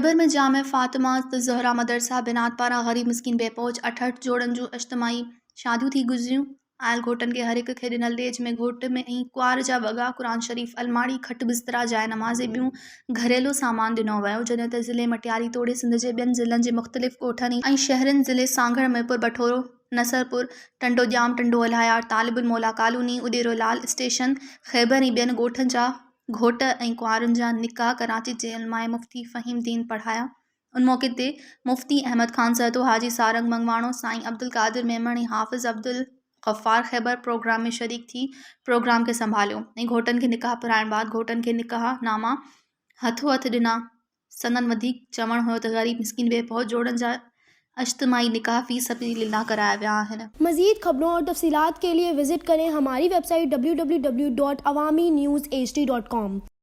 खैबर में जाम फ़ातिमा ज़हरा मदरसा बिनात पारा गरीब मिस्किन बेपहुच 68 जोड़न जूं इज्तिमाई शादियूं थी गुज़रियूं। आयल घोटन के हर एक खे ॾिनल ॾेज में घोट में ऐं कुंवार जा वॻा, क़ुरान शरीफ़, अलमारी, खट बिस्तरा, जाए नमाज़ ऐं ॿियूं घरेलू सामान ॾिनो वियो। जॾहिं त ज़िले मटियारी तोड़े सिंध जे ॿियनि ज़िलनि जे मुख़्तलिफ़ ॻोठनि ऐं शहरनि ज़िले सांगड़, मीरपुर, बठोरो, नसरपुर, टंडोजाम, टंडो अल्हाया, तालिबुल मौला कॉलोनी, उडेरो लाल स्टेशन, खैबर ऐं ॿियनि ॻोठनि जा घोट ऐं कुंवारनि जा निकाह कराची जे उलमाए मुफ्ती फ़हीम दीन पढ़ाया। उन मौक़े ते मुफ्ती अहमद खान सहतो, हाजी सारंग मंगवाणो, साईं अब्दुल कादिर मेमण ऐं हाफ़िज़ अब्दुल गफ़ार खैबर प्रोग्राम में शरीक थी प्रोग्राम खे संभालियो ऐं घोटनि खे निकाह पढ़ाइण बाद घोटनि खे निकाह नामा हथो हथ ॾिना। संदन वधीक चवणु हुयो त ग़रीब मिस्किन बेपहुच जोड़नि जा इज्तिमाई निकाह फ़ी सबीलिल्लाह कराया विया आहिनि। मज़ीद खबरों और तफसीलात के लिए विजिट करें हमारी वेबसाइट www.awamiNewsHD.com।